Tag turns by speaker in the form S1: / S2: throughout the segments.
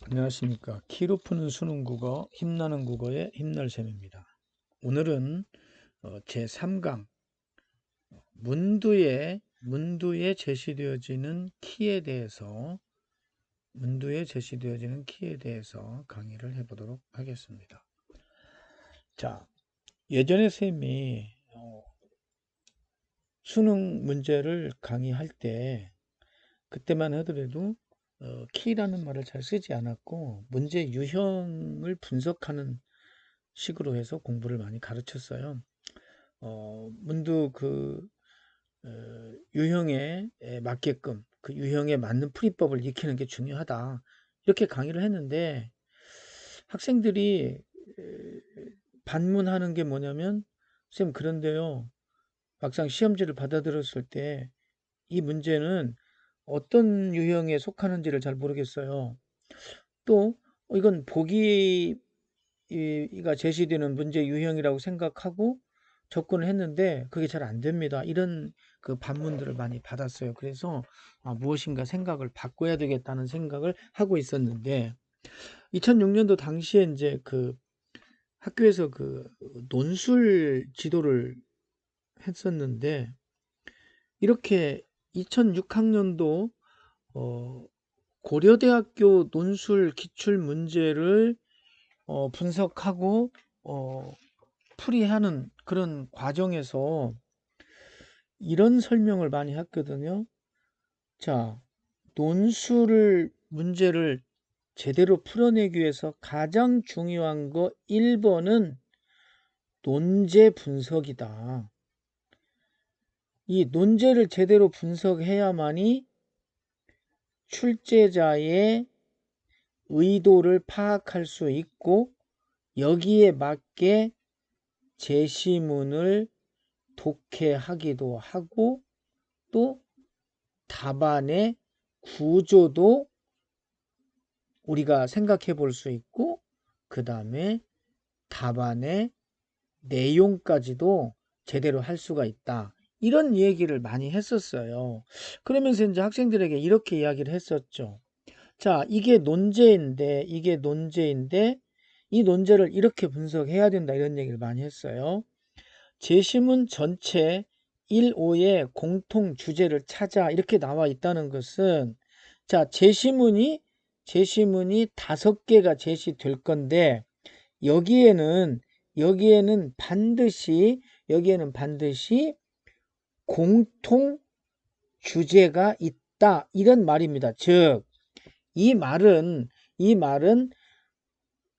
S1: 안녕하십니까. 키로 푸는 수능 국어, 힘나는 국어의 힘날 셈입니다. 오늘은 제3강 문두에 제시되어지는 키에 대해서 강의를 해보도록 하겠습니다. 자, 예전에 쌤이 수능 문제를 강의할 때 그때만 하더라도 키라는 말을 잘 쓰지 않았고 문제 유형을 분석하는 식으로 해서 공부를 많이 가르쳤어요. 문도 유형에 맞게끔 그 유형에 맞는 풀이법을 익히는 게 중요하다. 이렇게 강의를 했는데 학생들이 반문하는 게 뭐냐면 쌤 그런데요. 막상 시험지를 받아들였을 때 이 문제는 어떤 유형에 속하는지를 잘 모르겠어요. 또 이건 보기가 제시되는 문제 유형이라고 생각하고 접근을 했는데 그게 잘 안 됩니다. 이런 그 반문들을 많이 받았어요. 그래서 무엇인가 생각을 바꿔야 되겠다는 생각을 하고 있었는데 2006년도 당시에 이제 그 학교에서 그 논술 지도를 했었는데 이렇게 2006학년도 고려대학교 논술 기출 문제를 분석하고 풀이하는 그런 과정에서 이런 설명을 많이 했거든요. 자, 문제를 제대로 풀어내기 위해서 가장 중요한 거 1번은 논제 분석이다. 이 논제를 제대로 분석해야만이 출제자의 의도를 파악할 수 있고 여기에 맞게 제시문을 독해하기도 하고 또 답안의 구조도 우리가 생각해 볼 수 있고 그 다음에 답안의 내용까지도 제대로 할 수가 있다. 이런 얘기를 많이 했었어요. 그러면서 이제 학생들에게 이렇게 이야기를 했었죠. 자, 이게 논제인데 이 논제를 이렇게 분석해야 된다. 이런 얘기를 많이 했어요. 제시문 전체 1호의 공통 주제를 찾아 이렇게 나와 있다는 것은 자, 제시문이 5개가 제시될 건데 여기에는 반드시 공통 주제가 있다. 이런 말입니다. 즉, 이 말은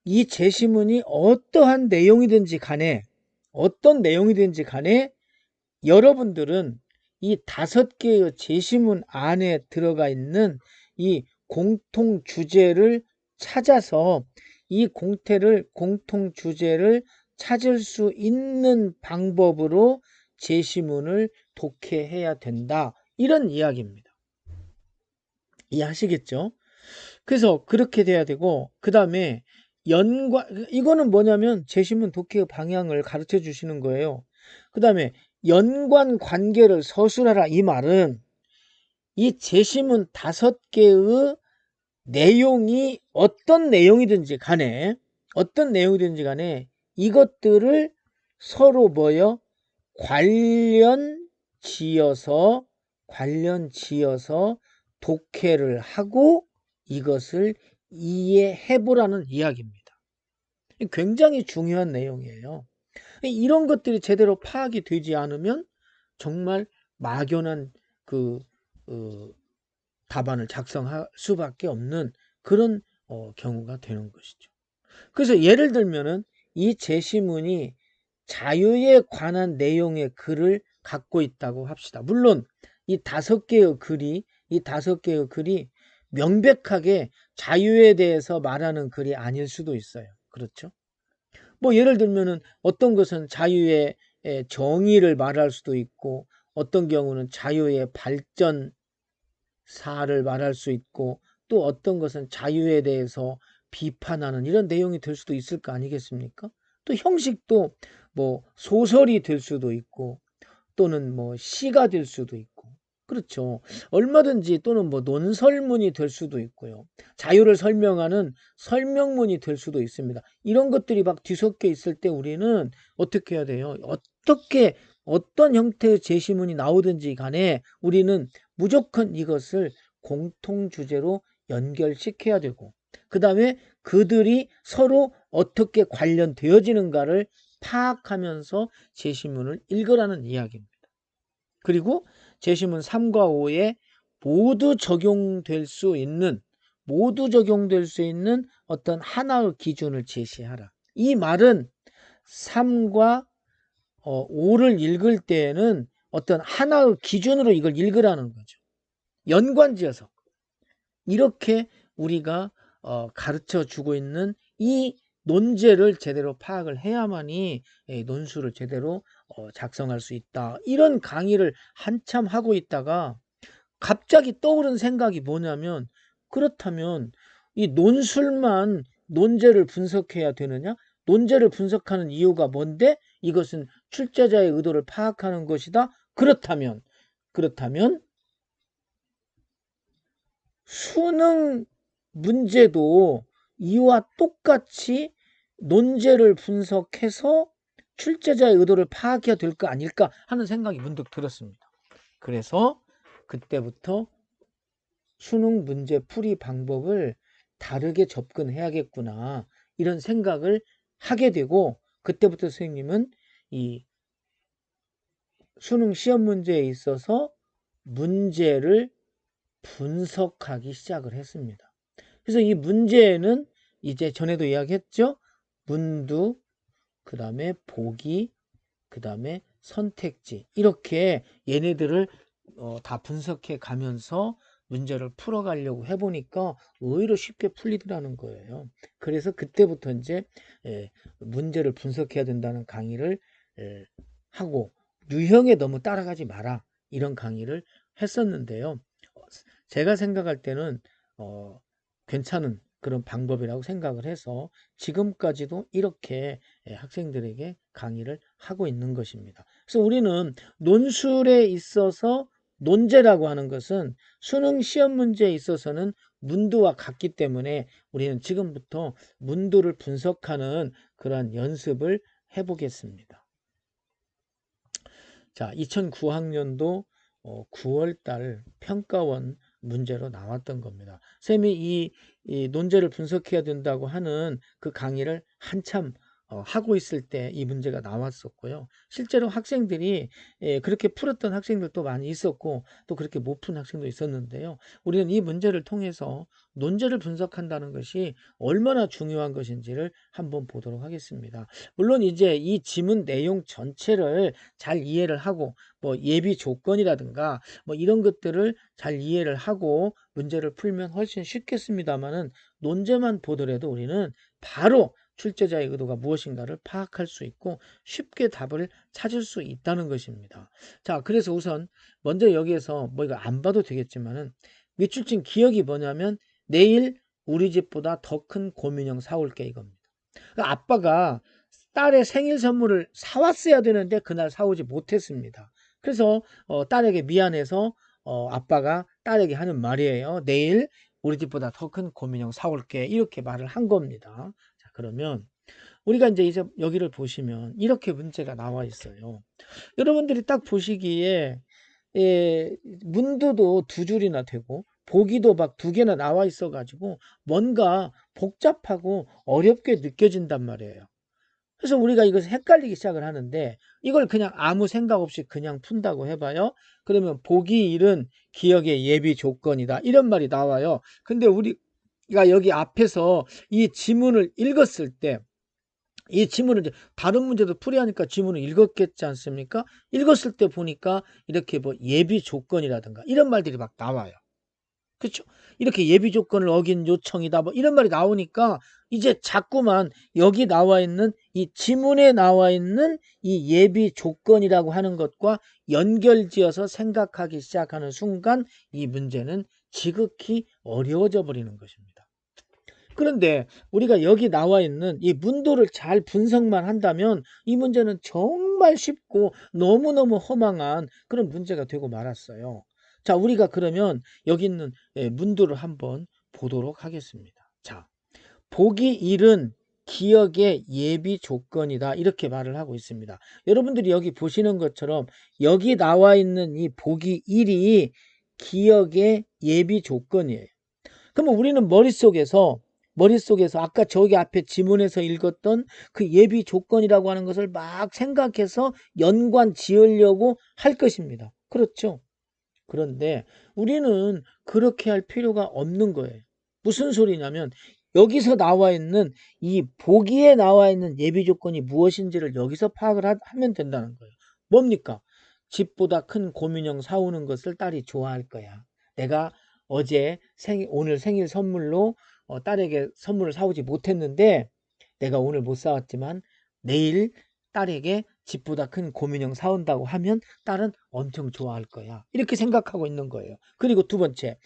S1: 이 제시문이 어떠한 내용이든지 간에 여러분들은 이 5개의 제시문 안에 들어가 있는 이 공통 주제를 찾아서 이 공통 주제를 찾을 수 있는 방법으로 제시문을 독해해야 된다. 이런 이야기입니다. 이해하시겠죠? 그래서 그렇게 돼야 되고 그 다음에 이거는 뭐냐면 제시문 독해의 방향을 가르쳐 주시는 거예요. 그 다음에 연관 관계를 서술하라. 이 말은 이 제시문 5개의 내용이 어떤 내용이든지 간에 이것들을 서로 관련 지어서 독해를 하고 이것을 이해해 보라는 이야기입니다. 굉장히 중요한 내용이에요. 이런 것들이 제대로 파악이 되지 않으면 정말 막연한 그 답안을 작성할 수밖에 없는 그런 경우가 되는 것이죠. 그래서 예를 들면은 이 제시문이 자유에 관한 내용의 글을 갖고 있다고 합시다. 물론 이 5개의 글이 명백하게 자유에 대해서 말하는 글이 아닐 수도 있어요. 그렇죠? 뭐 예를 들면은 어떤 것은 자유의 정의를 말할 수도 있고 어떤 경우는 자유의 발전사를 말할 수 있고 또 어떤 것은 자유에 대해서 비판하는 이런 내용이 될 수도 있을 거 아니겠습니까? 또 형식도 뭐 소설이 될 수도 있고 또는 뭐 시가 될 수도 있고 그렇죠. 얼마든지 또는 뭐 논설문이 될 수도 있고요. 자유를 설명하는 설명문이 될 수도 있습니다. 이런 것들이 막 뒤섞여 있을 때 우리는 어떻게 해야 돼요? 어떻게 어떤 형태의 제시문이 나오든지 간에 우리는 무조건 이것을 공통 주제로 연결시켜야 되고, 그 다음에 그들이 서로 어떻게 관련되어지는가를 파악하면서 제시문을 읽으라는 이야기입니다. 그리고 제시문 3과 5에 모두 적용될 수 있는 어떤 하나의 기준을 제시하라. 이 말은 3과 5를 읽을 때에는 어떤 하나의 기준으로 이걸 읽으라는 거죠. 연관지어서. 이렇게 우리가 가르쳐 주고 있는 이 논제를 제대로 파악을 해야만이 논술을 제대로 작성할 수 있다. 이런 강의를 한참 하고 있다가 갑자기 떠오른 생각이 뭐냐면, 그렇다면 이 논술만 논제를 분석해야 되느냐? 논제를 분석하는 이유가 뭔데? 이것은 출제자의 의도를 파악하는 것이다. 그렇다면 수능 문제도 이와 똑같이 논제를 분석해서 출제자의 의도를 파악해야 될 거 아닐까 하는 생각이 문득 들었습니다. 그래서 그때부터 수능 문제 풀이 방법을 다르게 접근해야겠구나 이런 생각을 하게 되고, 그때부터 선생님은 이 수능 시험 문제에 있어서 문제를 분석하기 시작을 했습니다. 그래서 이 문제는 이제 전에도 이야기했죠. 문두, 그 다음에 보기, 그 다음에 선택지, 이렇게 얘네들을 다 분석해 가면서 문제를 풀어가려고 해보니까 의외로 쉽게 풀리더라는 거예요. 그래서 그때부터 이제 문제를 분석해야 된다는 강의를 하고, 유형에 너무 따라가지 마라 이런 강의를 했었는데요. 제가 생각할 때는 괜찮은 그런 방법이라고 생각을 해서 지금까지도 이렇게 학생들에게 강의를 하고 있는 것입니다. 그래서 우리는 논술에 있어서 논제라고 하는 것은 수능 시험 문제에 있어서는 문두와 같기 때문에 우리는 지금부터 문두를 분석하는 그런 연습을 해보겠습니다. 자, 2009학년도 9월달 평가원 문제로 나왔던 겁니다. 쌤이 이 논제를 분석해야 된다고 하는 그 강의를 한참 하고 있을 때 이 문제가 나왔었고요. 실제로 학생들이 그렇게 풀었던 학생들도 많이 있었고 또 그렇게 못 푼 학생도 있었는데요. 우리는 이 문제를 통해서 논제를 분석한다는 것이 얼마나 중요한 것인지를 한번 보도록 하겠습니다. 물론 이제 이 지문 내용 전체를 잘 이해를 하고 뭐 예비 조건이라든가 뭐 이런 것들을 잘 이해를 하고 문제를 풀면 훨씬 쉽겠습니다만은, 논제만 보더라도 우리는 바로 출제자의 의도가 무엇인가를 파악할 수 있고 쉽게 답을 찾을 수 있다는 것입니다. 자, 그래서 우선 먼저 여기에서 뭐 이거 안 봐도 되겠지만은 밑줄친 기억이 뭐냐면 내일 우리 집보다 더 큰 곰인형 사올게 이겁니다. 그러니까 아빠가 딸의 생일 선물을 사왔어야 되는데 그날 사오지 못했습니다. 그래서 딸에게 미안해서 아빠가 딸에게 하는 말이에요. 내일 우리 집보다 더 큰 곰인형 사올게 이렇게 말을 한 겁니다. 자, 그러면 우리가 이제 여기를 보시면 이렇게 문제가 나와 있어요. 여러분들이 딱 보시기에 문두도 두 줄이나 되고 보기도 막 두 개나 나와 있어 가지고 뭔가 복잡하고 어렵게 느껴진단 말이에요. 그래서 우리가 이것을 헷갈리기 시작을 하는데, 이걸 그냥 아무 생각 없이 그냥 푼다고 해봐요. 그러면 보기 일은 기억의 예비 조건이다 이런 말이 나와요. 근데 우리가 여기 앞에서 이 지문을 읽었을 때, 이 지문을 이제 다른 문제도 풀이하니까 지문을 읽었겠지 않습니까? 읽었을 때 보니까 이렇게 뭐 예비 조건이라든가 이런 말들이 막 나와요. 그렇죠? 이렇게 예비 조건을 어긴 요청이다 뭐 이런 말이 나오니까 이제 자꾸만 여기 나와 있는 이 지문에 나와 있는 이 예비 조건이라고 하는 것과 연결지어서 생각하기 시작하는 순간 이 문제는 지극히 어려워져 버리는 것입니다. 그런데 우리가 여기 나와 있는 이 문도를 잘 분석만 한다면 이 문제는 정말 쉽고 너무너무 허망한 그런 문제가 되고 말았어요. 자, 우리가 그러면 여기 있는 문두를 한번 보도록 하겠습니다. 자, 보기 1은 기억의 예비 조건이다. 이렇게 말을 하고 있습니다. 여러분들이 여기 보시는 것처럼 여기 나와 있는 이 보기 1이 기억의 예비 조건이에요. 그러면 우리는 머릿속에서 아까 저기 앞에 지문에서 읽었던 그 예비 조건이라고 하는 것을 막 생각해서 연관 지으려고 할 것입니다. 그렇죠? 그런데 우리는 그렇게 할 필요가 없는 거예요. 무슨 소리냐면 여기서 나와 있는 이 보기에 나와 있는 예비 조건이 무엇인지를 여기서 파악을 하면 된다는 거예요. 뭡니까? 집보다 큰 곰인형 사오는 것을 딸이 좋아할 거야. 내가 어제 오늘 생일 선물로 딸에게 선물을 사오지 못했는데 내가 오늘 못 사왔지만 내일 딸에게 집보다 큰 곰인형 사온다고 하면 딸은 엄청 좋아할 거야. 이렇게 생각하고 있는 거예요. 그리고 두 번째,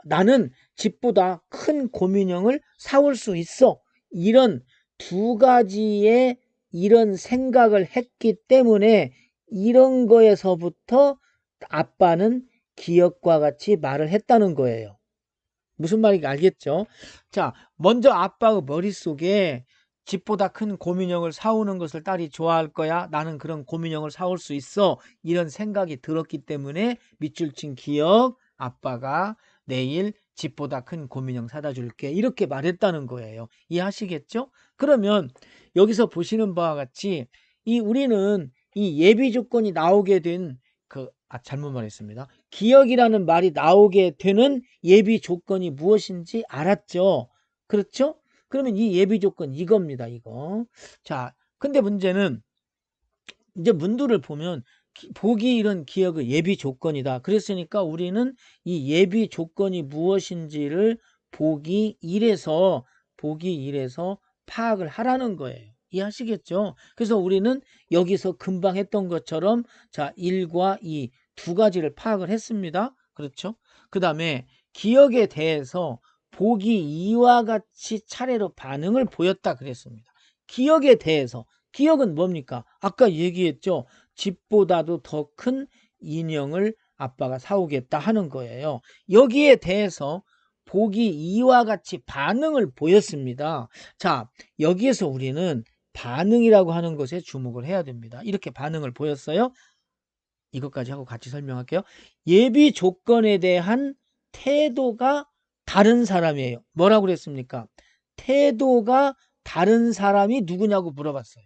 S1: 나는 집보다 큰 곰인형을 사올 수 있어. 이런 두 가지의 이런 생각을 했기 때문에 이런 거에서부터 아빠는 기억과 같이 말을 했다는 거예요. 무슨 말인지 알겠죠? 자, 먼저 아빠의 머릿속에 집보다 큰 곰인형을 사오는 것을 딸이 좋아할 거야. 나는 그런 곰인형을 사올 수 있어. 이런 생각이 들었기 때문에 밑줄 친 기억, 아빠가 내일 집보다 큰 곰인형 사다 줄게. 이렇게 말했다는 거예요. 이해하시겠죠? 그러면 여기서 보시는 바와 같이 우리는 이 예비 조건이 나오게 된 잘못 말했습니다. 기억이라는 말이 나오게 되는 예비 조건이 무엇인지 알았죠? 그렇죠? 그러면 이 예비 조건 이겁니다. 이거. 자, 근데 문제는 이제 문두를 보면 보기 이런 기억의 예비 조건이다. 그랬으니까 우리는 이 예비 조건이 무엇인지를 보기 1에서 파악을 하라는 거예요. 이해하시겠죠? 그래서 우리는 여기서 금방 했던 것처럼 자, 1과 2 두 가지를 파악을 했습니다. 그렇죠? 그 다음에 기억에 대해서 보기 2와 같이 차례로 반응을 보였다 그랬습니다. 기억에 대해서 기억은 뭡니까? 아까 얘기했죠. 집보다도 더 큰 인형을 아빠가 사오겠다 하는 거예요. 여기에 대해서 보기 2와 같이 반응을 보였습니다. 자, 여기에서 우리는 반응이라고 하는 것에 주목을 해야 됩니다. 이렇게 반응을 보였어요. 이것까지 하고 같이 설명할게요. 예비 조건에 대한 태도가 다른 사람이에요. 뭐라고 그랬습니까? 태도가 다른 사람이 누구냐고 물어봤어요.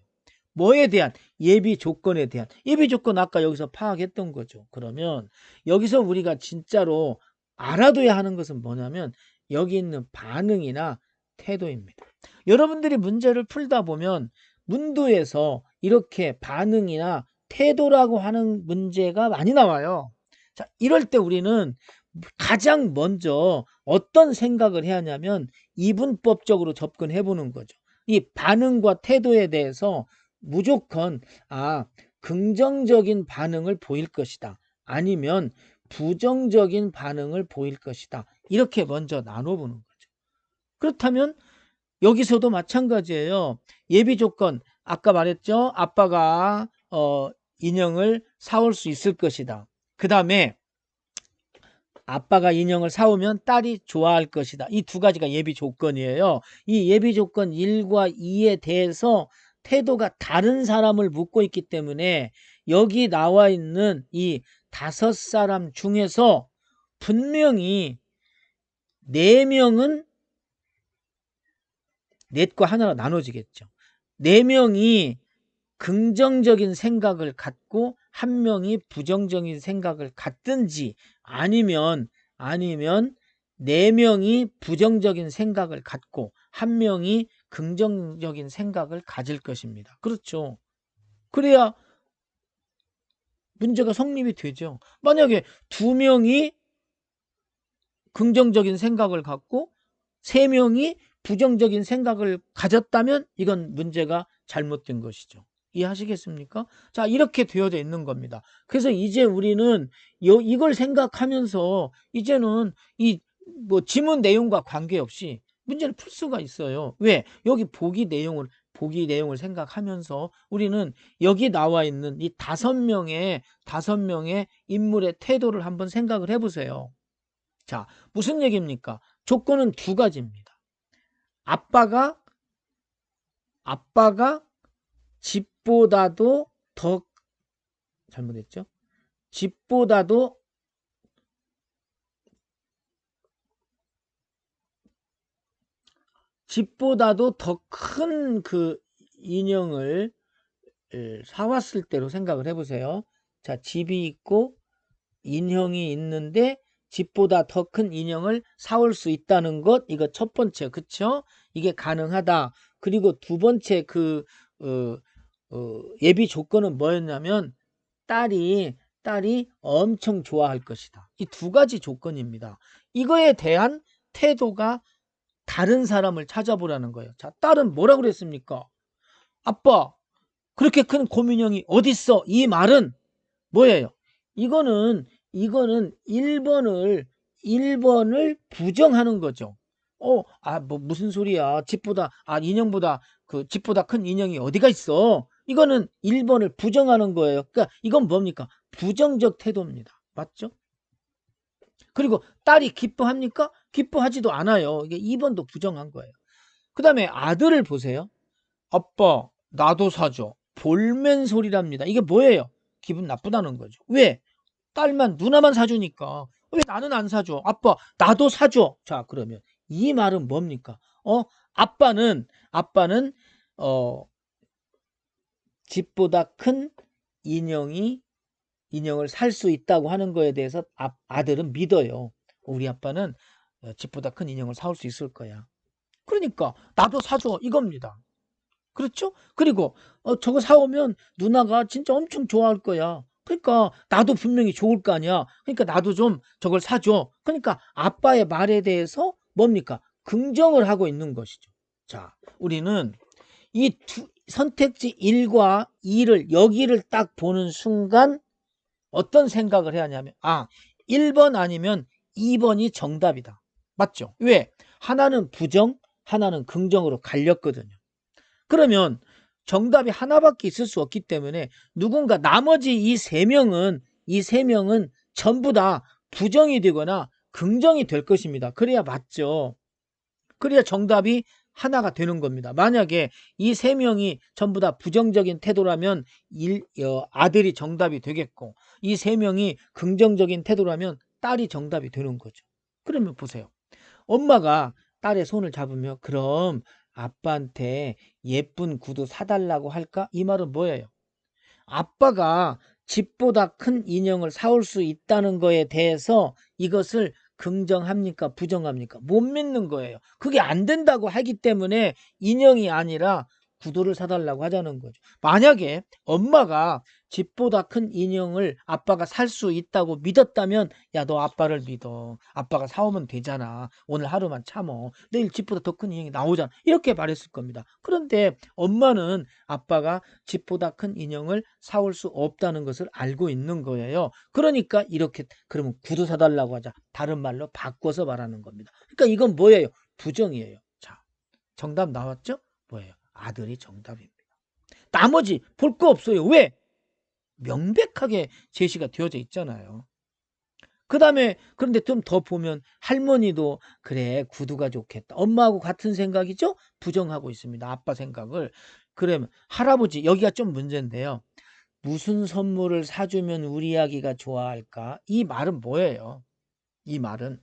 S1: 뭐에 대한? 예비 조건에 대한. 예비 조건 아까 여기서 파악했던 거죠. 그러면 여기서 우리가 진짜로 알아둬야 하는 것은 뭐냐면 여기 있는 반응이나 태도입니다. 여러분들이 문제를 풀다 보면 문두에서 이렇게 반응이나 태도라고 하는 문제가 많이 나와요. 자, 이럴 때 우리는 가장 먼저 어떤 생각을 해야 하냐면 이분법적으로 접근해 보는 거죠. 이 반응과 태도에 대해서 무조건 긍정적인 반응을 보일 것이다. 아니면 부정적인 반응을 보일 것이다. 이렇게 먼저 나눠보는 거죠. 그렇다면 여기서도 마찬가지예요. 예비 조건 아까 말했죠. 아빠가 인형을 사올 수 있을 것이다. 그 다음에 아빠가 인형을 사오면 딸이 좋아할 것이다. 이 두 가지가 예비 조건이에요. 이 예비 조건 1과 2에 대해서 태도가 다른 사람을 묻고 있기 때문에 여기 나와 있는 이 5사람 중에서 분명히 4명은 넷과 하나로 나눠지겠죠. 4명이 긍정적인 생각을 갖고 한 명이 부정적인 생각을 갖든지 아니면 4명이 부정적인 생각을 갖고 한 명이 긍정적인 생각을 가질 것입니다. 그렇죠. 그래야 문제가 성립이 되죠. 만약에 2명이 긍정적인 생각을 갖고 3명이 부정적인 생각을 가졌다면 이건 문제가 잘못된 것이죠. 이해하시겠습니까? 자, 이렇게 되어져 있는 겁니다. 그래서 이제 우리는 이걸 생각하면서 이제는 지문 내용과 관계없이 문제를 풀 수가 있어요. 왜? 여기 보기 내용을 보기 내용을 생각하면서 우리는 여기 나와 있는 이 5명의 인물의 태도를 한번 생각을 해보세요. 자, 무슨 얘기입니까? 조건은 2가지입니다. 아빠가 집보다도 더 잘못했죠? 집보다도 더 큰 그 인형을 사왔을 때로 생각을 해보세요. 자, 집이 있고 인형이 있는데 집보다 더 큰 인형을 사올 수 있다는 것, 이거 첫 번째, 그쵸? 이게 가능하다. 그리고 2번째 예비 조건은 뭐였냐면 딸이 엄청 좋아할 것이다. 이 2가지 조건입니다. 이거에 대한 태도가 다른 사람을 찾아보라는 거예요. 자, 딸은 뭐라 그랬습니까? 아빠, 그렇게 큰 곰인형이 어딨어? 이 말은 뭐예요? 이거는 1번을 부정하는 거죠. 무슨 소리야? 인형보다 집보다 큰 인형이 어디가 있어? 이거는 1번을 부정하는 거예요. 그러니까 이건 뭡니까? 부정적 태도입니다. 맞죠? 그리고 딸이 기뻐합니까? 기뻐하지도 않아요. 이게 2번도 부정한 거예요. 그 다음에 아들을 보세요. 아빠, 나도 사줘. 볼멘 소리랍니다. 이게 뭐예요? 기분 나쁘다는 거죠. 왜? 누나만 사주니까. 왜 나는 안 사줘? 아빠, 나도 사줘. 자, 그러면 이 말은 뭡니까? 아빠는 집보다 큰 인형을 살 수 있다고 하는 거에 대해서 아들은 믿어요. 우리 아빠는 집보다 큰 인형을 사올 수 있을 거야. 그러니까 나도 사줘 이겁니다. 그렇죠? 그리고 저거 사오면 누나가 진짜 엄청 좋아할 거야. 그러니까 나도 분명히 좋을 거 아니야. 그러니까 나도 좀 저걸 사줘. 그러니까 아빠의 말에 대해서 뭡니까? 긍정을 하고 있는 것이죠. 자, 우리는 이 선택지 1과 2를 여기를 딱 보는 순간 어떤 생각을 해야 하냐면 1번 아니면 2번이 정답이다. 맞죠? 왜? 하나는 부정, 하나는 긍정으로 갈렸거든요. 그러면 정답이 하나밖에 있을 수 없기 때문에 누군가 나머지 이 세 명은 전부 다 부정이 되거나 긍정이 될 것입니다. 그래야 맞죠. 그래야 정답이 하나가 되는 겁니다. 만약에 이 세 명이 전부 다 부정적인 태도라면 아들이 정답이 되겠고, 이 세 명이 긍정적인 태도라면 딸이 정답이 되는 거죠. 그러면 보세요. 엄마가 딸의 손을 잡으며 그럼 아빠한테 예쁜 구두 사달라고 할까? 이 말은 뭐예요? 아빠가 집보다 큰 인형을 사올 수 있다는 거에 대해서 이것을 긍정합니까? 부정합니까? 못 믿는 거예요. 그게 안 된다고 하기 때문에 인형이 아니라 구두를 사달라고 하자는 거죠. 만약에 엄마가 집보다 큰 인형을 아빠가 살 수 있다고 믿었다면 야, 너 아빠를 믿어. 아빠가 사오면 되잖아. 오늘 하루만 참어. 내일 집보다 더 큰 인형이 나오잖아. 이렇게 말했을 겁니다. 그런데 엄마는 아빠가 집보다 큰 인형을 사올 수 없다는 것을 알고 있는 거예요. 그러니까 이렇게 그러면 구두 사달라고 하자. 다른 말로 바꿔서 말하는 겁니다. 그러니까 이건 뭐예요? 부정이에요. 자, 정답 나왔죠? 뭐예요? 아들이 정답입니다. 나머지 볼 거 없어요. 왜? 명백하게 제시가 되어져 있잖아요. 그런데 좀 더 보면 할머니도 그래 구두가 좋겠다. 엄마하고 같은 생각이죠? 부정하고 있습니다. 아빠 생각을. 그러면 할아버지 여기가 좀 문제인데요. 무슨 선물을 사주면 우리 아기가 좋아할까? 이 말은 뭐예요? 이 말은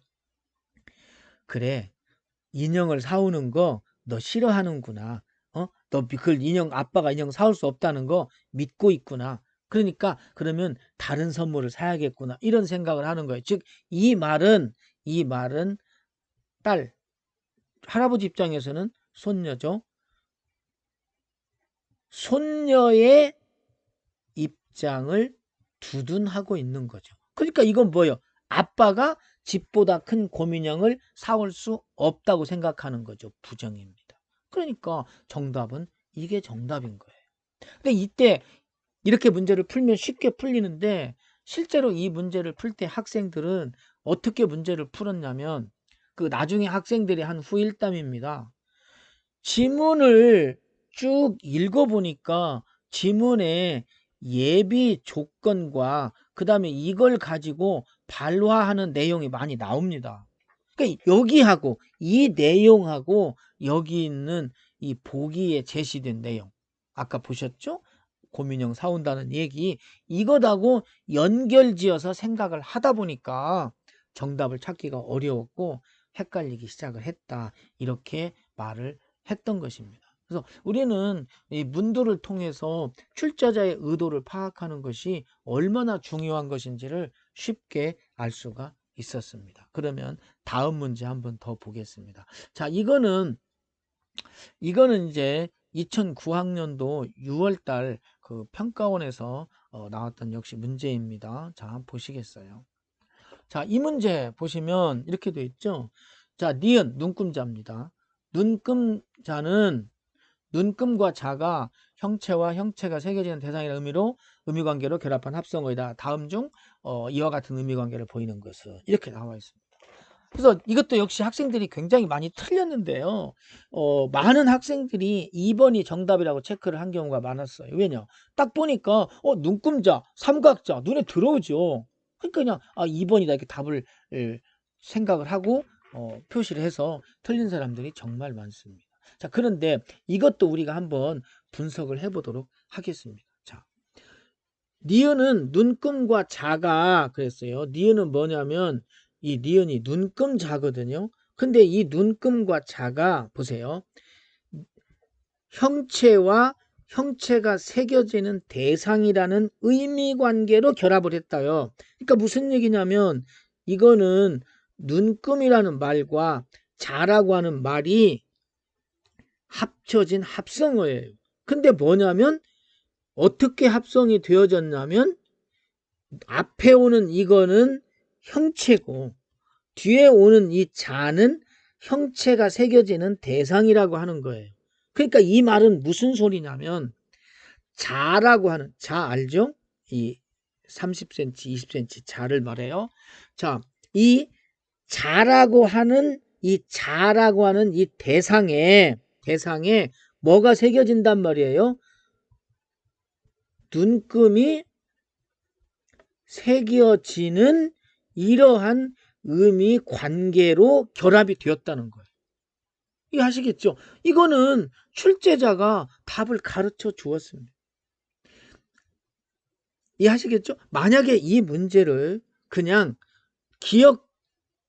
S1: 그래 인형을 사오는 거 너 싫어하는구나. 너 아빠가 인형 사올 수 없다는 거 믿고 있구나. 그러니까 그러면 다른 선물을 사야겠구나. 이런 생각을 하는 거예요. 즉 이 말은 할아버지 입장에서는 손녀죠. 손녀의 입장을 두둔하고 있는 거죠. 그러니까 이건 뭐예요? 아빠가 집보다 큰 곰인형을 사올 수 없다고 생각하는 거죠. 부정입니다. 그러니까 정답은 이게 정답인 거예요. 근데 이때 이렇게 문제를 풀면 쉽게 풀리는데 실제로 이 문제를 풀 때 학생들은 어떻게 문제를 풀었냐면 나중에 학생들이 한 후일담입니다. 지문을 쭉 읽어보니까 지문의 예비 조건과 그 다음에 이걸 가지고 발화하는 내용이 많이 나옵니다. 그러니까 여기하고 이 내용하고 여기 있는 이 보기에 제시된 내용 아까 보셨죠? 고민형 사온다는 얘기 이것하고 연결지어서 생각을 하다 보니까 정답을 찾기가 어려웠고 헷갈리기 시작을 했다. 이렇게 말을 했던 것입니다. 그래서 우리는 이 문도를 통해서 출제자의 의도를 파악하는 것이 얼마나 중요한 것인지를 쉽게 알 수가 있었습니다. 그러면 다음 문제 한번 더 보겠습니다. 자, 이거는 이제 2009학년도 6월달 그 평가원에서 나왔던 역시 문제입니다. 자, 한번 보시겠어요? 자, 이 문제 보시면 이렇게 돼 있죠. 자, 니은 눈금자입니다. 눈금자는 눈금과 자가 형체와 형체가 새겨지는 대상이라는 의미로 의미관계로 결합한 합성어이다. 다음 중 이와 같은 의미관계를 보이는 것은 이렇게 나와 있습니다. 그래서 이것도 역시 학생들이 굉장히 많이 틀렸는데요. 많은 학생들이 2번이 정답이라고 체크를 한 경우가 많았어요. 왜냐? 딱 보니까 눈금자, 삼각자 눈에 들어오죠. 그러니까 그냥 2번이다 이렇게 답을 생각을 하고 표시를 해서 틀린 사람들이 정말 많습니다. 자, 그런데 이것도 우리가 한번 분석을 해보도록 하겠습니다. 자, 니은은 눈금과 자가 그랬어요. 니은은 뭐냐면 이 니은이 눈금 자거든요. 근데 이 눈금과 자가 보세요. 형체와 형체가 새겨지는 대상이라는 의미관계로 결합을 했다요. 그러니까 무슨 얘기냐면 이거는 눈금이라는 말과 자라고 하는 말이 합쳐진 합성어예요. 근데 뭐냐면 어떻게 합성이 되어졌냐면 앞에 오는 이거는 형체고 뒤에 오는 이 자는 형체가 새겨지는 대상이라고 하는 거예요. 그러니까 이 말은 무슨 소리냐면 자라고 하는 자 알죠? 이 30cm, 20cm 자를 말해요. 자, 이 자라고 하는 이 대상에 뭐가 새겨진단 말이에요? 눈금이 새겨지는 이러한 의미 관계로 결합이 되었다는 거예요. 이해하시겠죠? 이거는 출제자가 답을 가르쳐 주었습니다. 이해하시겠죠? 만약에 이 문제를 그냥 기억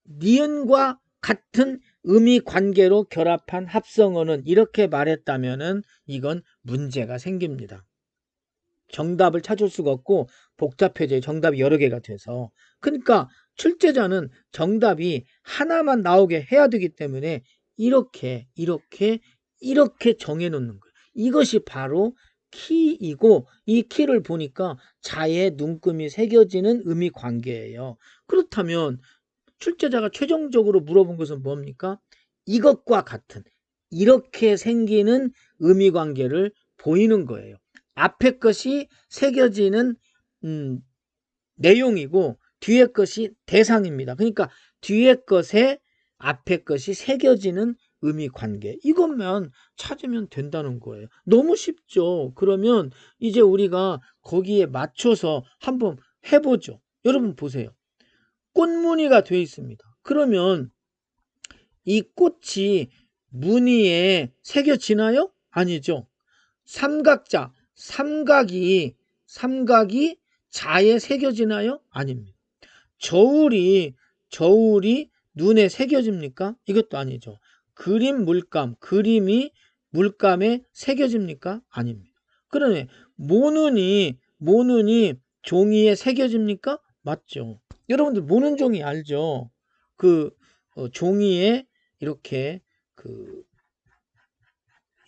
S1: 니은과 같은 의미 관계로 결합한 합성어는 이렇게 말했다면은 이건 문제가 생깁니다. 정답을 찾을 수가 없고 복잡해져요. 정답이 여러 개가 돼서. 그러니까 출제자는 정답이 하나만 나오게 해야 되기 때문에 이렇게 정해 놓는 거예요. 이것이 바로 키이고 이 키를 보니까 자의 눈금이 새겨지는 의미 관계예요. 그렇다면 출제자가 최종적으로 물어본 것은 뭡니까? 이것과 같은 이렇게 생기는 의미 관계를 보이는 거예요. 앞에 것이 새겨지는 내용이고 뒤에 것이 대상입니다. 그러니까 뒤에 것에 앞에 것이 새겨지는 의미 관계 이것만 찾으면 된다는 거예요. 너무 쉽죠. 그러면 이제 우리가 거기에 맞춰서 한번 해보죠. 여러분 보세요. 꽃무늬가 되어 있습니다. 그러면 이 꽃이 무늬에 새겨지나요? 아니죠. 삼각이 자에 새겨지나요? 아닙니다. 저울이 눈에 새겨집니까? 이것도 아니죠. 그림이 물감에 새겨집니까? 아닙니다. 그러네. 모눈이 종이에 새겨집니까? 맞죠. 여러분들 모눈 종이 알죠? 그 종이에 이렇게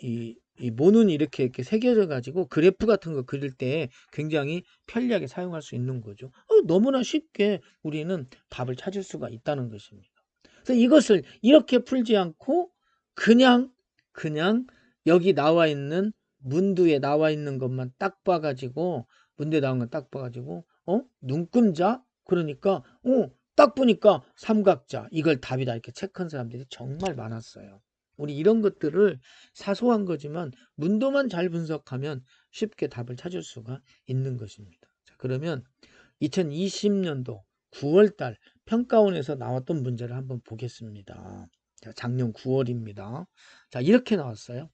S1: 이 모눈이 이렇게 새겨져 가지고 그래프 같은 거 그릴 때 굉장히 편리하게 사용할 수 있는 거죠. 너무나 쉽게 우리는 답을 찾을 수가 있다는 것입니다. 그래서 이것을 이렇게 풀지 않고 그냥 여기 나와 있는 문두에 나와 있는 것만 딱 봐가지고 문두에 나온 건 딱 봐가지고 눈금자 그러니까 딱 보니까 삼각자 이걸 답이다 이렇게 체크한 사람들이 정말 많았어요. 우리 이런 것들을 사소한 거지만 문도만 잘 분석하면 쉽게 답을 찾을 수가 있는 것입니다. 자, 그러면 2020년도 9월달 평가원에서 나왔던 문제를 한번 보겠습니다. 자, 작년 9월입니다. 자, 이렇게 나왔어요.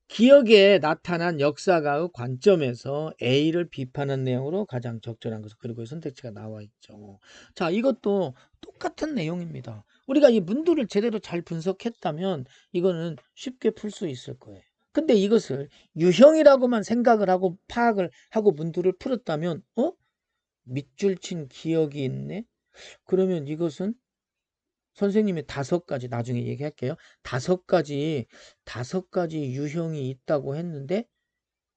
S1: 기억에 나타난 역사가의 관점에서 A를 비판한 내용으로 가장 적절한 것은, 그리고 선택지가 나와 있죠. 자, 이것도 똑같은 내용입니다. 우리가 이 문두를 제대로 잘 분석했다면 이거는 쉽게 풀 수 있을 거예요. 근데 이것을 유형이라고만 생각을 하고 파악을 하고 문두를 풀었다면 밑줄 친 기억이 있네? 그러면 이것은 선생님이 5가지, 나중에 얘기할게요. 5가지 유형이 있다고 했는데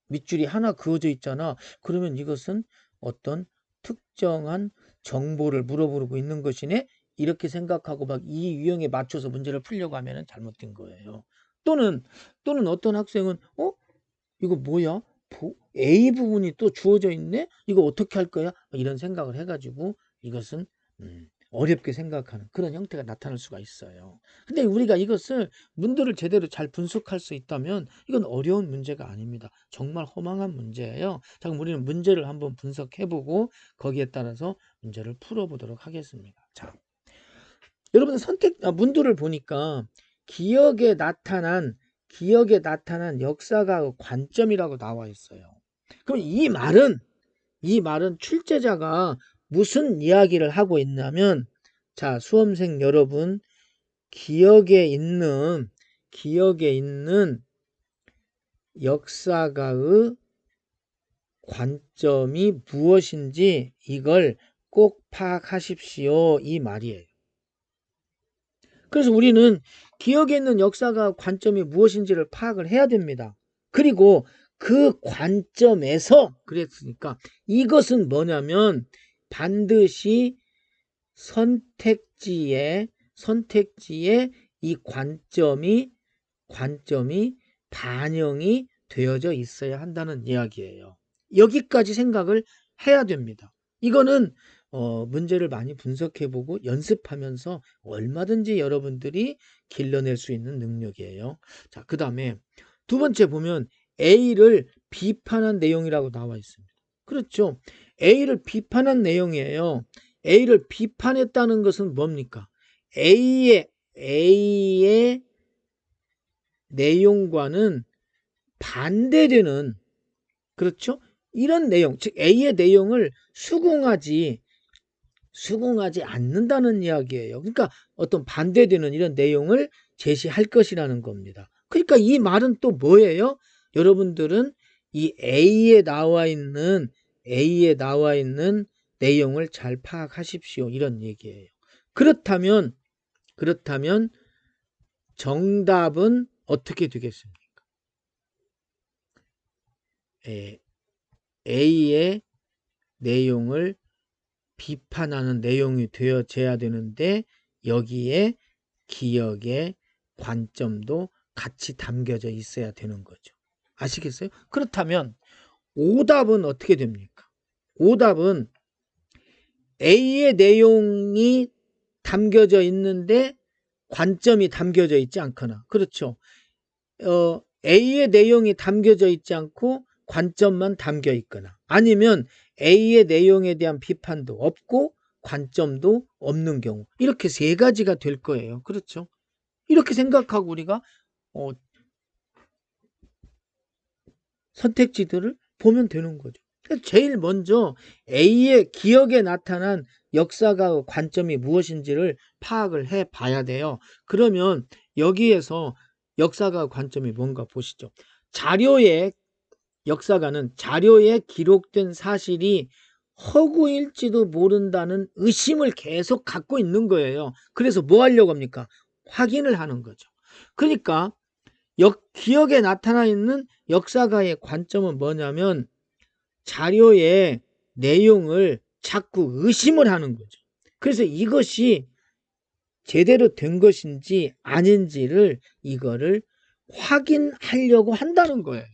S1: 밑줄이 하나 그어져 있잖아. 그러면 이것은 어떤 특정한 정보를 물어보고 있는 것이네? 이렇게 생각하고 막 이 유형에 맞춰서 문제를 풀려고 하면 잘못된 거예요. 또는 어떤 학생은 이거 뭐야? A 부분이 또 주어져 있네? 이거 어떻게 할 거야? 이런 생각을 해가지고 이것은 어렵게 생각하는 그런 형태가 나타날 수가 있어요. 근데 우리가 이것을 문제를 제대로 잘 분석할 수 있다면 이건 어려운 문제가 아닙니다. 정말 허망한 문제예요. 자, 그럼 우리는 문제를 한번 분석해보고 거기에 따라서 문제를 풀어보도록 하겠습니다. 자, 여러분 문제를 보니까 기억에 나타난 역사가의 관점이라고 나와 있어요. 그럼 이 말은 출제자가 무슨 이야기를 하고 있냐면, 자, 수험생 여러분, 기억에 있는 역사가의 관점이 무엇인지 이걸 꼭 파악하십시오, 이 말이에요. 그래서 우리는 기억에 있는 역사가 관점이 무엇인지를 파악을 해야 됩니다. 그리고 그 관점에서 그랬으니까 이것은 뭐냐면 반드시 선택지에 이 관점이 반영이 되어져 있어야 한다는 이야기예요. 여기까지 생각을 해야 됩니다. 이거는 문제를 많이 분석해보고 연습하면서 얼마든지 여러분들이 길러낼 수 있는 능력이에요. 자, 그 다음에 두 번째 보면 A를 비판한 내용이라고 나와 있습니다. 그렇죠. A를 비판한 내용이에요. A를 비판했다는 것은 뭡니까? A의 내용과는 반대되는, 그렇죠? 이런 내용, 즉 A의 내용을 수긍하지 않는다는 이야기예요. 그러니까 어떤 반대되는 이런 내용을 제시할 것이라는 겁니다. 그러니까 이 말은 또 뭐예요? 여러분들은 이 A에 나와 있는 내용을 잘 파악하십시오. 이런 얘기예요. 그렇다면 정답은 어떻게 되겠습니까? A의 내용을 비판하는 내용이 되어져야 되는데 여기에 기억의 관점도 같이 담겨져 있어야 되는 거죠. 아시겠어요? 그렇다면 오답은 어떻게 됩니까? 오답은 A의 내용이 담겨져 있는데 관점이 담겨져 있지 않거나, 그렇죠. A의 내용이 담겨져 있지 않고 관점만 담겨 있거나, 아니면 A의 내용에 대한 비판도 없고 관점도 없는 경우, 이렇게 3가지가 될 거예요. 그렇죠. 이렇게 생각하고 우리가 선택지들을 보면 되는 거죠. 제일 먼저 A의 기억에 나타난 역사가 관점이 무엇인지를 파악을 해 봐야 돼요. 그러면 여기에서 역사가 관점이 뭔가 보시죠. 역사가는 자료에 기록된 사실이 허구일지도 모른다는 의심을 계속 갖고 있는 거예요. 그래서 뭐 하려고 합니까? 확인을 하는 거죠. 그러니까 기억에 나타나 있는 역사가의 관점은 뭐냐면 자료의 내용을 자꾸 의심을 하는 거죠. 그래서 이것이 제대로 된 것인지 아닌지를 이거를 확인하려고 한다는 거예요.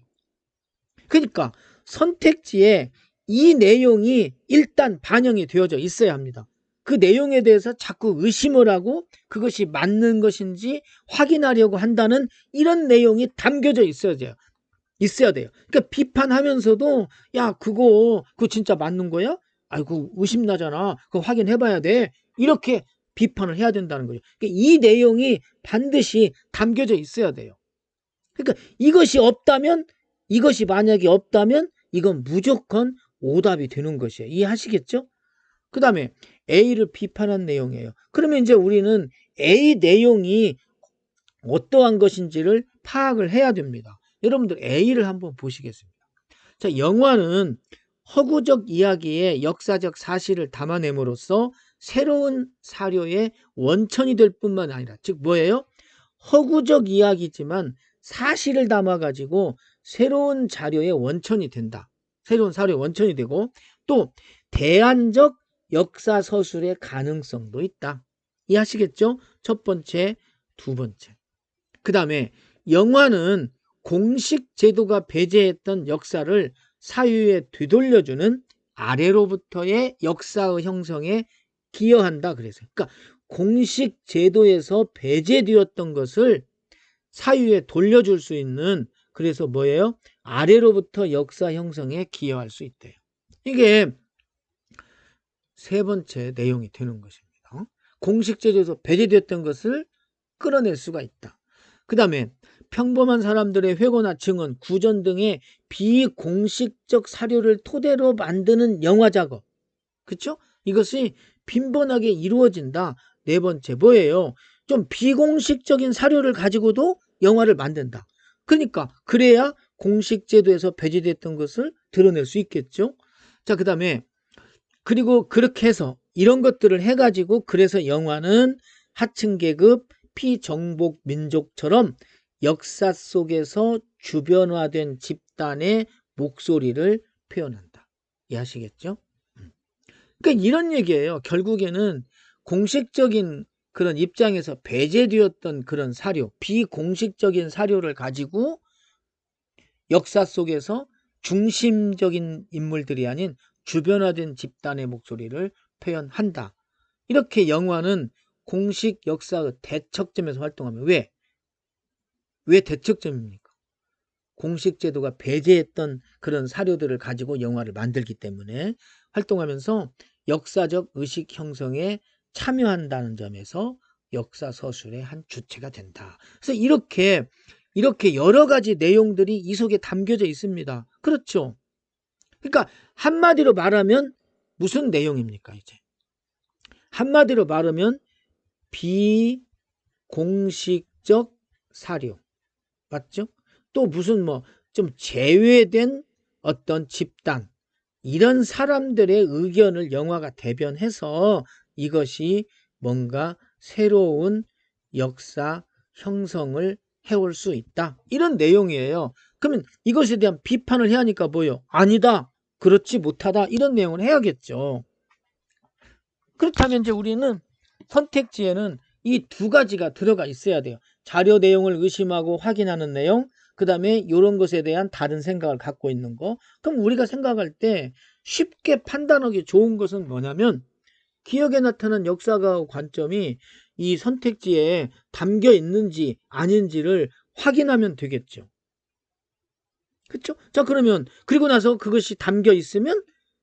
S1: 그러니까 선택지에 이 내용이 일단 반영이 되어져 있어야 합니다. 그 내용에 대해서 자꾸 의심을 하고 그것이 맞는 것인지 확인하려고 한다는 이런 내용이 담겨져 있어야 돼요. 그러니까 비판하면서도 야 그거 진짜 맞는 거야? 아이고 의심나잖아. 그거 확인해봐야 돼. 이렇게 비판을 해야 된다는 거죠. 그러니까 이 내용이 반드시 담겨져 있어야 돼요. 그러니까 이것이 만약에 없다면 이건 무조건 오답이 되는 것이에요. 이해하시겠죠? 그 다음에 A를 비판한 내용이에요. 그러면 이제 우리는 A 내용이 어떠한 것인지를 파악을 해야 됩니다. 여러분들 A를 한번 보시겠습니다. 자, 영화는 허구적 이야기의 역사적 사실을 담아냄으로써 새로운 사료의 원천이 될 뿐만 아니라, 즉 뭐예요? 허구적 이야기지만 사실을 담아가지고 새로운 자료의 원천이 된다. 새로운 사료의 원천이 되고 또 대안적 역사 서술의 가능성도 있다. 이해하시겠죠? 첫 번째, 두 번째. 그 다음에 영화는 공식 제도가 배제했던 역사를 사유에 되돌려주는 아래로부터의 역사의 형성에 기여한다. 그러니까 공식 제도에서 배제되었던 것을 사유에 돌려줄 수 있는, 그래서 뭐예요? 아래로부터 역사 형성에 기여할 수 있대요. 이게 세 번째 내용이 되는 것입니다. 공식 제도에서 배제되었던 것을 끌어낼 수가 있다. 그 다음에 평범한 사람들의 회고나 증언, 구전 등의 비공식적 사료를 토대로 만드는 영화 작업. 그렇죠? 이것이 빈번하게 이루어진다. 네 번째 뭐예요? 좀 비공식적인 사료를 가지고도 영화를 만든다. 그러니까 그래야 공식 제도에서 배제됐던 것을 드러낼 수 있겠죠. 자, 그 다음에 그리고 그렇게 해서 이런 것들을 해가지고 그래서 영화는 하층 계급, 피정복 민족처럼 역사 속에서 주변화된 집단의 목소리를 표현한다. 이해하시겠죠? 그러니까 이런 얘기예요. 결국에는 공식적인 그런 입장에서 배제되었던 그런 사료, 비공식적인 사료를 가지고 역사 속에서 중심적인 인물들이 아닌 주변화된 집단의 목소리를 표현한다. 이렇게 영화는 공식 역사의 대척점에서 활동하면 왜 대척점입니까? 공식 제도가 배제했던 그런 사료들을 가지고 영화를 만들기 때문에 활동하면서 역사적 의식 형성에 참여한다는 점에서 역사 서술의 한 주체가 된다. 그래서 이렇게 여러 가지 내용들이 이 속에 담겨져 있습니다. 그렇죠? 그러니까 한마디로 말하면 무슨 내용입니까? 이제 한마디로 말하면 비공식적 사료. 맞죠? 또 무슨 좀 제외된 어떤 집단, 이런 사람들의 의견을 영화가 대변해서 이것이 뭔가 새로운 역사 형성을 해올 수 있다. 이런 내용이에요. 그러면 이것에 대한 비판을 해야 하니까 뭐예요? 아니다. 그렇지 못하다. 이런 내용을 해야겠죠. 그렇다면 이제 우리는 선택지에는 이 두 가지가 들어가 있어야 돼요. 자료 내용을 의심하고 확인하는 내용, 그 다음에 이런 것에 대한 다른 생각을 갖고 있는 거. 그럼 우리가 생각할 때 쉽게 판단하기 좋은 것은 뭐냐면 기억에 나타난 역사가 관점이 이 선택지에 담겨 있는지 아닌지를 확인하면 되겠죠. 그렇죠? 자, 그러면 그리고 나서 그것이 담겨 있으면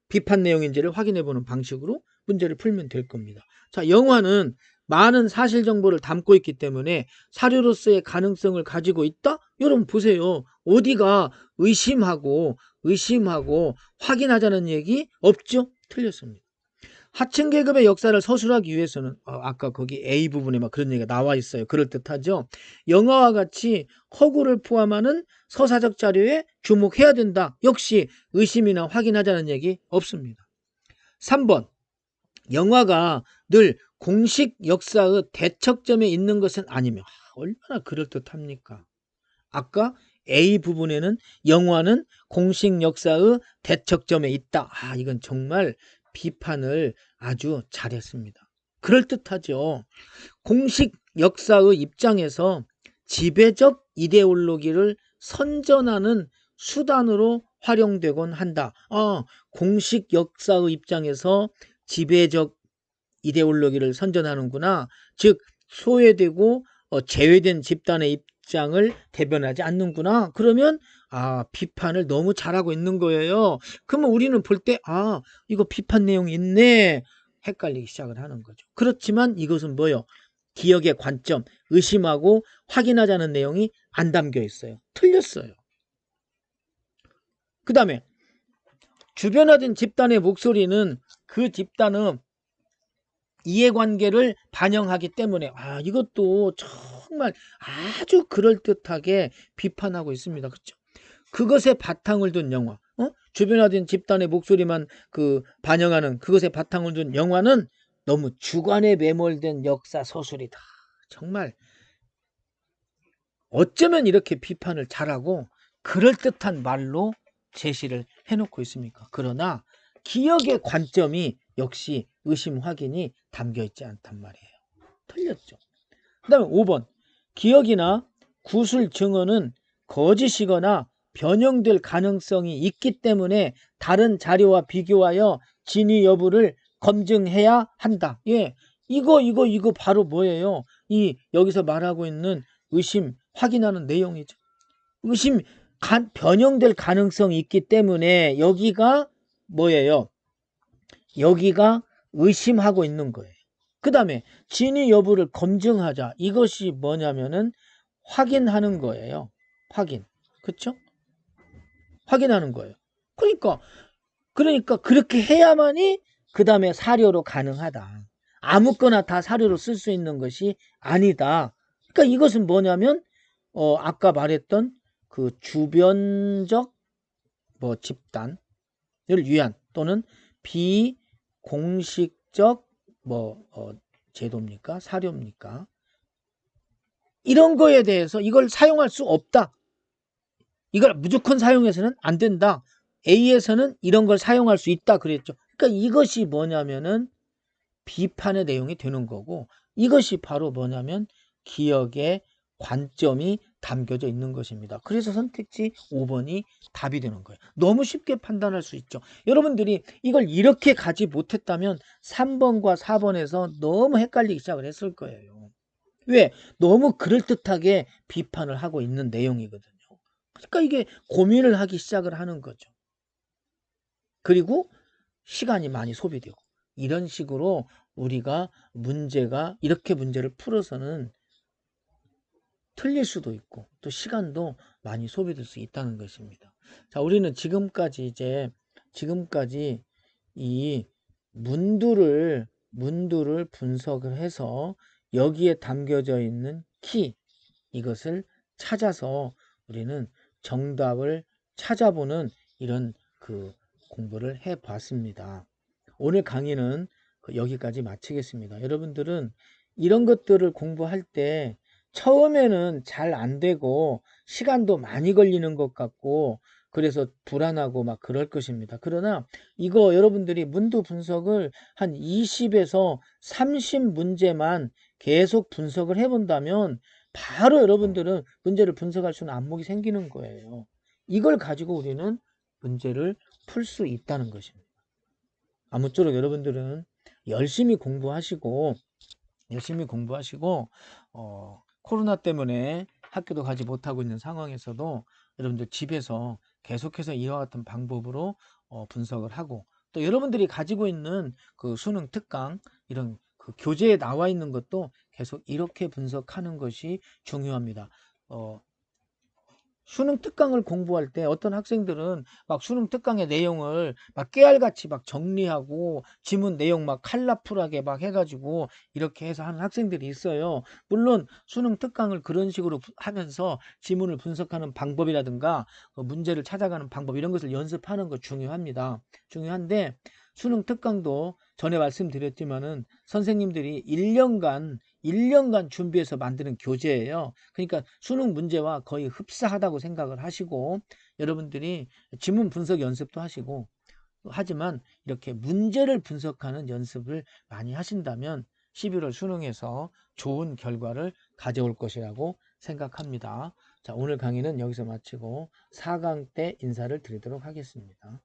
S1: 비판 내용인지를 확인해 보는 방식으로 문제를 풀면 될 겁니다. 자, 영화는 많은 사실 정보를 담고 있기 때문에 사료로서의 가능성을 가지고 있다? 여러분 보세요. 어디가 의심하고 확인하자는 얘기 없죠? 틀렸습니다. 하층 계급의 역사를 서술하기 위해서는 아까 거기 A 부분에 막 그런 얘기가 나와 있어요. 그럴듯하죠. 영화와 같이 허구를 포함하는 서사적 자료에 주목해야 된다. 역시 의심이나 확인하자는 얘기 없습니다. 3번 영화가 늘 공식 역사의 대척점에 있는 것은 아니며 얼마나 그럴듯합니까? 아까 A 부분에는 영화는 공식 역사의 대척점에 있다. 이건 정말 비판을 아주 잘했습니다. 그럴듯하죠. 공식 역사의 입장에서 지배적 이데올로기를 선전하는 수단으로 활용되곤 한다. 공식 역사의 입장에서 지배적 이데올로기를 선전하는구나. 즉 소외되고 제외된 집단의 입장을 대변하지 않는구나. 그러면 비판을 너무 잘하고 있는 거예요. 그러면 우리는 볼 때 이거 비판 내용이 있네. 헷갈리기 시작을 하는 거죠. 그렇지만 이것은 뭐예요? 기억의 관점, 의심하고 확인하자는 내용이 안 담겨 있어요. 틀렸어요. 그 다음에 주변화된 집단의 목소리는 그 집단의 이해관계를 반영하기 때문에 이것도 정말 아주 그럴듯하게 비판하고 있습니다. 그렇죠? 그것에 바탕을 둔 영화, 주변화된 집단의 목소리만 반영하는 그것에 바탕을 둔 영화는 너무 주관에 매몰된 역사 서술이다. 정말 어쩌면 이렇게 비판을 잘하고 그럴듯한 말로 제시를 해놓고 있습니까? 그러나 기억의 관점이 역시 의심 확인이 담겨있지 않단 말이에요. 틀렸죠. 그 다음에 5번 기억이나 구술 증언은 거짓이거나 변형될 가능성이 있기 때문에 다른 자료와 비교하여 진위 여부를 검증해야 한다. 예, 이거 바로 뭐예요? 여기서 말하고 있는 의심 확인하는 내용이죠. 의심 변형될 가능성이 있기 때문에 여기가 뭐예요? 여기가 의심하고 있는 거예요. 그 다음에 진위 여부를 검증하자. 이것이 뭐냐면은 확인하는 거예요. 확인. 그렇죠? 확인하는 거예요. 그러니까 그렇게 해야만이 그 다음에 사료로 가능하다. 아무거나 다 사료로 쓸 수 있는 것이 아니다. 그러니까 이것은 뭐냐면 아까 말했던 그 주변적 집단을 위한 또는 비공식적 제도입니까? 사료입니까? 이런 거에 대해서 이걸 사용할 수 없다. 이걸 무조건 사용해서는 안 된다. A에서는 이런 걸 사용할 수 있다 그랬죠. 그러니까 이것이 뭐냐면은 비판의 내용이 되는 거고 이것이 바로 뭐냐면 기억의 관점이 담겨져 있는 것입니다. 그래서 선택지 5번이 답이 되는 거예요. 너무 쉽게 판단할 수 있죠. 여러분들이 이걸 이렇게 가지 못했다면 3번과 4번에서 너무 헷갈리기 시작을 했을 거예요. 왜? 너무 그럴듯하게 비판을 하고 있는 내용이거든요. 그러니까 이게 고민을 하기 시작을 하는 거죠. 그리고 시간이 많이 소비되고 이런 식으로 우리가 이렇게 문제를 풀어서는 틀릴 수도 있고 또 시간도 많이 소비될 수 있다는 것입니다. 자, 우리는 지금까지 이 문두를 분석을 해서 여기에 담겨져 있는 키 이것을 찾아서 우리는 정답을 찾아보는 이런 공부를 해 봤습니다. 오늘 강의는 여기까지 마치겠습니다. 여러분들은 이런 것들을 공부할 때 처음에는 잘 안 되고 시간도 많이 걸리는 것 같고 그래서 불안하고 막 그럴 것입니다. 그러나 이거 여러분들이 문두 분석을 한 20에서 30문제만 계속 분석을 해본다면 바로 여러분들은 문제를 분석할 수 있는 안목이 생기는 거예요. 이걸 가지고 우리는 문제를 풀 수 있다는 것입니다. 아무쪼록 여러분들은 열심히 공부하시고 코로나 때문에 학교도 가지 못하고 있는 상황에서도 여러분들 집에서 계속해서 이와 같은 방법으로 분석을 하고 또 여러분들이 가지고 있는 수능 특강 이런 교재에 나와 있는 것도 계속 이렇게 분석하는 것이 중요합니다. 수능 특강을 공부할 때 어떤 학생들은 막 수능 특강의 내용을 막 깨알같이 막 정리하고 지문 내용 막 컬러풀하게 막 해가지고 이렇게 해서 하는 학생들이 있어요. 물론 수능 특강을 그런 식으로 하면서 지문을 분석하는 방법이라든가 문제를 찾아가는 방법 이런 것을 연습하는 거 중요합니다. 중요한데 수능 특강도 전에 말씀드렸지만은 선생님들이 1년간 준비해서 만드는 교재예요. 그러니까 수능 문제와 거의 흡사하다고 생각을 하시고 여러분들이 지문 분석 연습도 하시고 하지만 이렇게 문제를 분석하는 연습을 많이 하신다면 11월 수능에서 좋은 결과를 가져올 것이라고 생각합니다. 자, 오늘 강의는 여기서 마치고 4강 때 인사를 드리도록 하겠습니다.